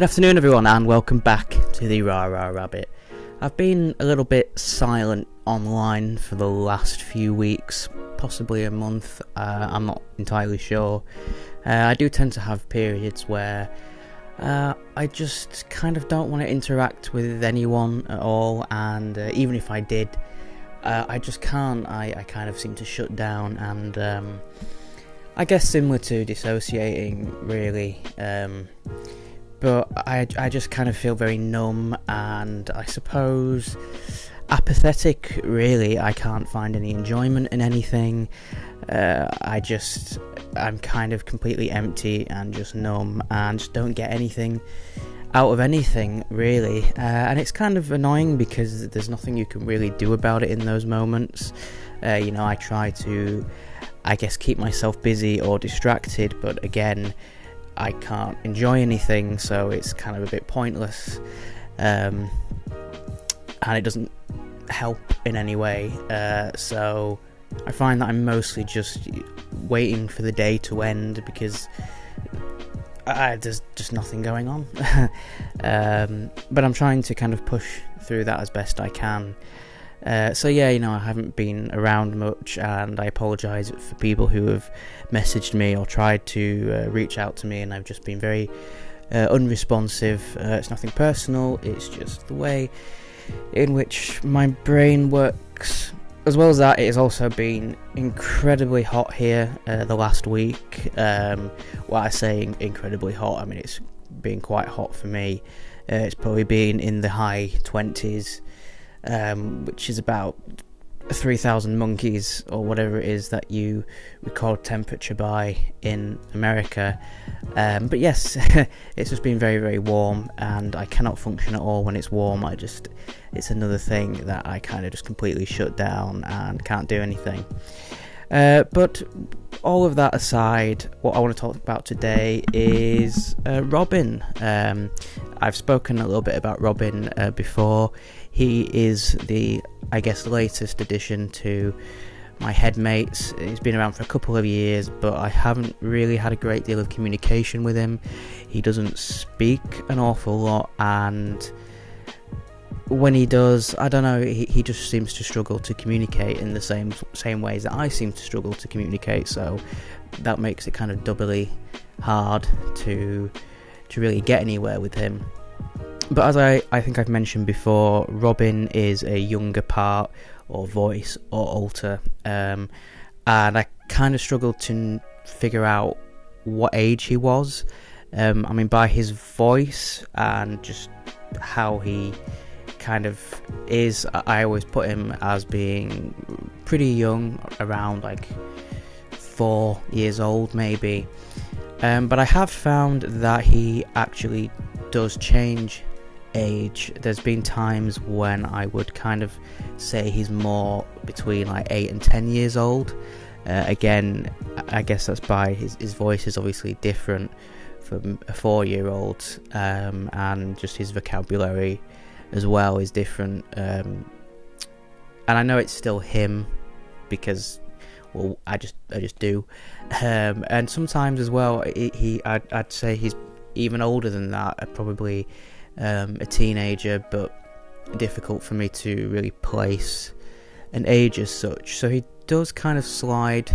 Good afternoon everyone and welcome back to the Rah Rah Rabbit. I've been a little bit silent online for the last few weeks, possibly a month, I'm not entirely sure. I do tend to have periods where I just kind of don't want to interact with anyone at all, and even if I did, I just can't. I kind of seem to shut down, and I guess similar to dissociating really. But I just kind of feel very numb and I suppose apathetic, really. I can't find any enjoyment in anything. I'm kind of completely empty and just numb and just don't get anything out of anything, really. And it's kind of annoying because there's nothing you can really do about it in those moments. I try to, I guess, keep myself busy or distracted, but again, I can't enjoy anything, so it's kind of a bit pointless, and it doesn't help in any way, so I find that I'm mostly just waiting for the day to end because there's just nothing going on. But I'm trying to kind of push through that as best I can. So yeah, I haven't been around much, and I apologise for people who have messaged me or tried to reach out to me, and I've just been very unresponsive. It's nothing personal, it's just the way in which my brain works. As well as that, it has also been incredibly hot here the last week. I say incredibly hot, I mean it's been quite hot for me. It's probably been in the high 20s. Which is about 3,000 monkeys or whatever it is that you record temperature by in America. But yes, it's just been very, very warm, and I cannot function at all when it's warm. It's another thing that I kind of just completely shut down and can't do anything. But all of that aside, what I want to talk about today is Robin. I've spoken a little bit about Robin before. He is the, I guess, latest addition to my headmates. He's been around for a couple of years, but I haven't really had a great deal of communication with him. He doesn't speak an awful lot, and when he does, I don't know, he just seems to struggle to communicate in the same ways that I seem to struggle to communicate, so that makes it kind of doubly hard to really get anywhere with him. But as I think I've mentioned before, Robin is a younger part or voice or alter, and I kind of struggled to figure out what age he was. I mean, by his voice and just how he kind of is, I always put him as being pretty young, around like 4 years old maybe. But I have found that he actually does change age. There's been times when I would kind of say he's more between like 8 and 10 years old. Again, I guess that's by his voice is obviously different from a 4-year-old, and just his vocabulary as well is different. And I know it's still him because, well, I just do. And sometimes as well, I'd say he's even older than that, probably a teenager, but difficult for me to really place an age as such. So he does kind of slide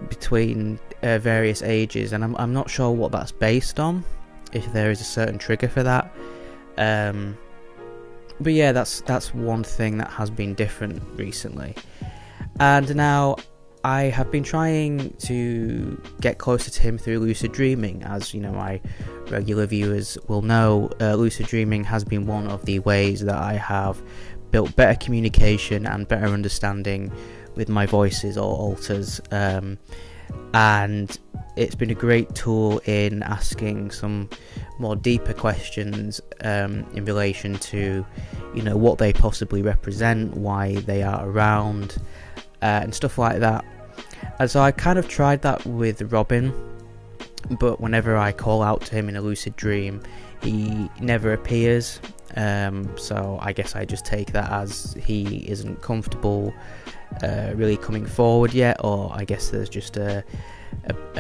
between various ages, and I'm not sure what that's based on, if there is a certain trigger for that. But yeah, that's one thing that has been different recently. And now I have been trying to get closer to him through lucid dreaming. As you know, my regular viewers will know, lucid dreaming has been one of the ways that I have built better communication and better understanding with my voices or alters, and it's been a great tool in asking some more deeper questions in relation to, what they possibly represent, why they are around, and stuff like that. And so I kind of tried that with Robin, but whenever I call out to him in a lucid dream, he never appears. So I guess I just take that as he isn't comfortable really coming forward yet, or I guess there's just a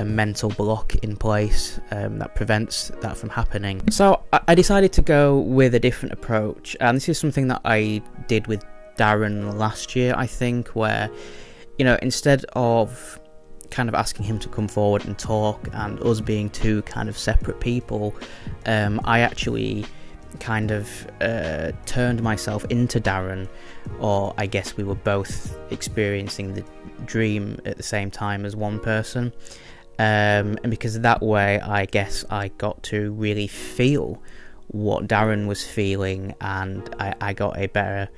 mental block in place that prevents that from happening. So I decided to go with a different approach, and this is something that I did with Darren last year, I think, where, you know, instead of kind of asking him to come forward and talk and us being two kind of separate people, I actually kind of turned myself into Darren, or I guess we were both experiencing the dream at the same time as one person, and because that way I guess I got to really feel what Darren was feeling, and I got a better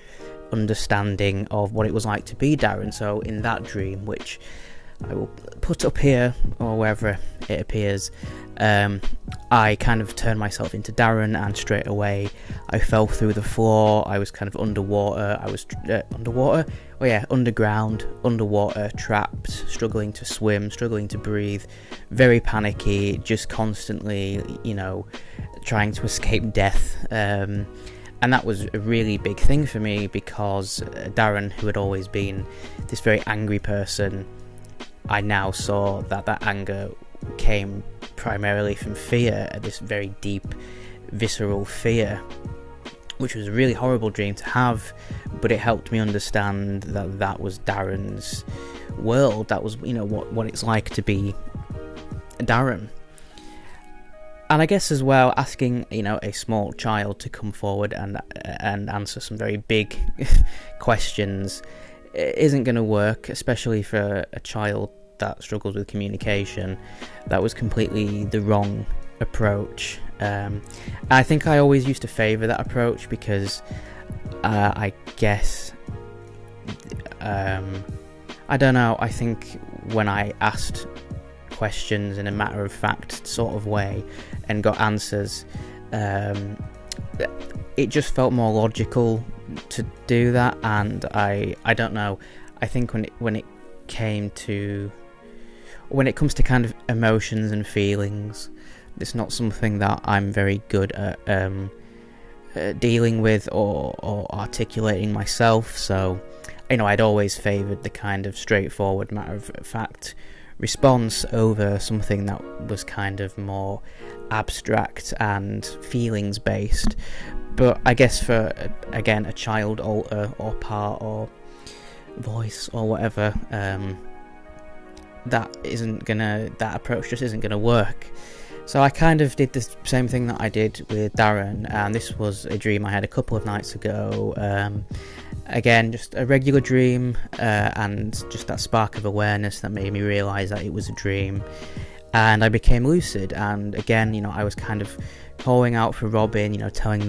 understanding of what it was like to be Darren. So in that dream, which I will put up here or wherever it appears, I kind of turned myself into Darren, and straight away I fell through the floor. I was kind of underwater. I was underground, underwater, trapped, struggling to swim, struggling to breathe, very panicky, just constantly, you know, trying to escape death. And that was a really big thing for me, because Darren, who had always been this very angry person, I now saw that that anger came primarily from fear, this very deep, visceral fear, which was a really horrible dream to have, but it helped me understand that that was Darren's world. That was, you know, what it's like to be Darren. And I guess as well, asking, you know, a small child to come forward and answer some very big questions isn't going to work, especially for a child that struggles with communication. That was completely the wrong approach. I think I always used to favour that approach, because I guess, I don't know, I think when I asked questions in a matter-of-fact sort of way and got answers, it just felt more logical to do that. And I don't know, I think when it comes to kind of emotions and feelings, it's not something that I'm very good at dealing with or articulating myself. So, you know, I'd always favoured the kind of straightforward, matter-of-fact response over something that was kind of more abstract and feelings based. But I guess for, again, a child alter or part or voice or whatever, that approach just isn't gonna work. So I kind of did the same thing that I did with Darren, and this was a dream I had a couple of nights ago. Again, just a regular dream, and just that spark of awareness that made me realise that it was a dream, and I became lucid. And again, you know, I was kind of calling out for Robin, you know, telling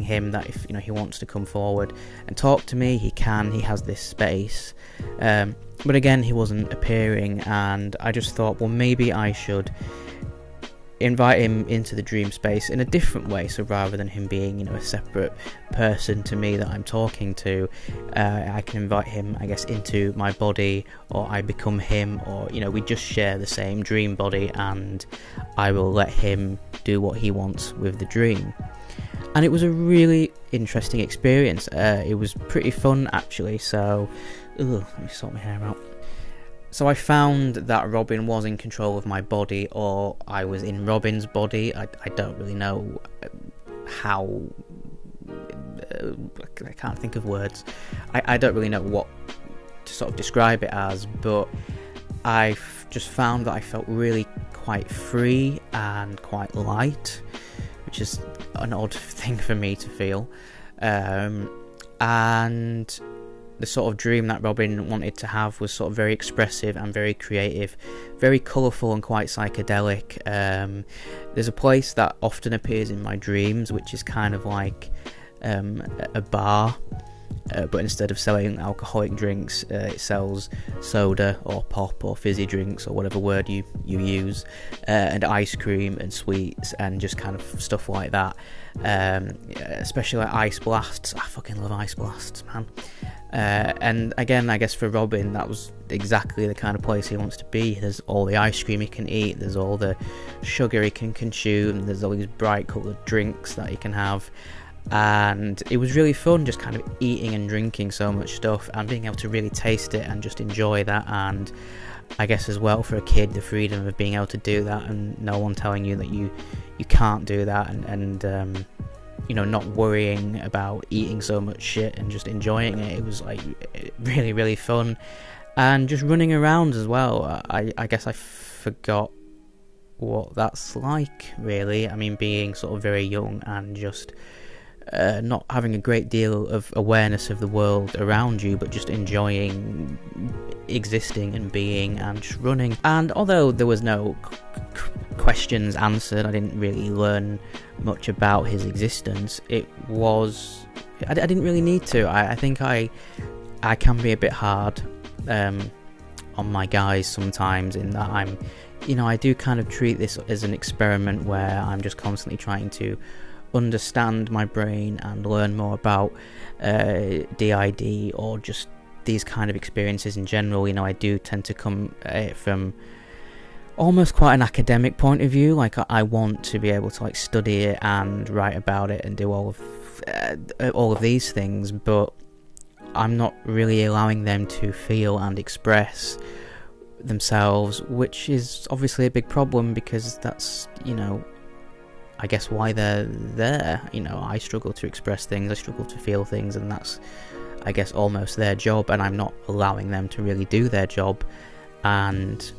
him that if, you know, he wants to come forward and talk to me, he can. He has this space. But again, he wasn't appearing, and I just thought, well, maybe I should invite him into the dream space in a different way. So rather than him being, you know, a separate person to me that I'm talking to, I can invite him, I guess, into my body, or I become him, or, you know, we just share the same dream body, and I will let him do what he wants with the dream. And it was a really interesting experience. It was pretty fun, actually. So, let me sort my hair out. So I found that Robin was in control of my body, or I was in Robin's body. I don't really know how. I can't think of words. I don't really know what to sort of describe it as, but I just found that I felt really quite free and quite light, which is an odd thing for me to feel. And the sort of dream that Robin wanted to have was sort of very expressive and very creative, very colourful and quite psychedelic. There's a place that often appears in my dreams, which is kind of like a bar, but instead of selling alcoholic drinks, it sells soda or pop or fizzy drinks or whatever word you use, and ice cream and sweets and just kind of stuff like that. Especially like ice blasts. I fucking love ice blasts, man. And again, I guess for Robin, that was exactly the kind of place he wants to be. There's all the ice cream he can eat, there's all the sugar he can consume, there's all these bright coloured drinks that he can have. and it was really fun just kind of eating and drinking so much stuff and being able to really taste it and just enjoy that. And I guess as well, for a kid, the freedom of being able to do that and no one telling you that you can't do that, and you know, not worrying about eating so much shit and just enjoying it. It was like really, really fun. And just running around as well. I guess I forgot what that's like, really. I mean, being sort of very young and just not having a great deal of awareness of the world around you, but just enjoying existing and being and just running. And although there was no questions answered, I didn't really learn much about his existence. I didn't really need to. I think I can be a bit hard on my guys sometimes, in that I do kind of treat this as an experiment where I'm just constantly trying to understand my brain and learn more about DID or just these kind of experiences in general. You know, I do tend to come from almost quite an academic point of view. Like, I want to be able to like study it and write about it and do all of these things, but I'm not really allowing them to feel and express themselves, which is obviously a big problem, because that's, you know, I guess why they're there. You know, I struggle to express things, I struggle to feel things, and that's, I guess, almost their job, and I'm not allowing them to really do their job, and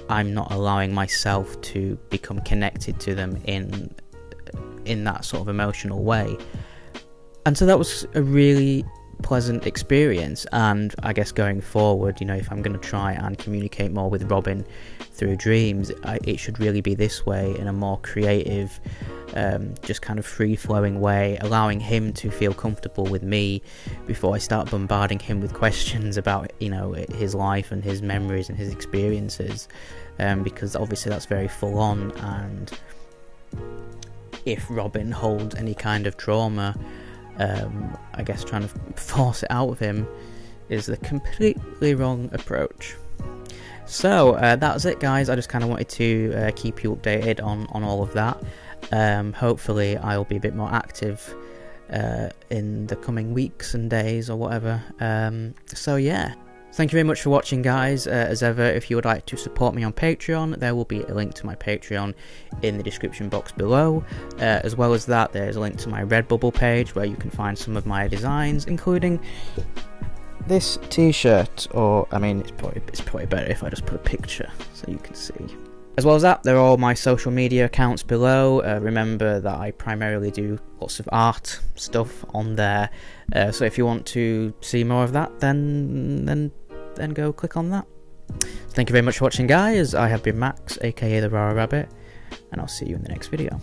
I'm not allowing myself to become connected to them in that sort of emotional way. And so that was a really pleasant experience, and I guess going forward, you know, if I'm going to try and communicate more with Robin through dreams, it should really be this way, in a more creative, just kind of free-flowing way, allowing him to feel comfortable with me before I start bombarding him with questions about, you know, his life and his memories and his experiences, because obviously that's very full on, and if Robin holds any kind of trauma, I guess trying to force it out of him is the completely wrong approach. So that's it, guys. I just kind of wanted to keep you updated on all of that. Hopefully I'll be a bit more active in the coming weeks and days or whatever. So yeah, thank you very much for watching, guys. As ever, if you would like to support me on Patreon, there will be a link to my Patreon in the description box below. As well as that, there's a link to my Redbubble page where you can find some of my designs, including this t-shirt, or I mean, it's probably better if I just put a picture so you can see. As well as that, there are all my social media accounts below. Remember that I primarily do lots of art stuff on there, so if you want to see more of that, then go click on that. Thank you very much for watching, guys. I have been Max, aka the Rara Rabbit, and I'll see you in the next video.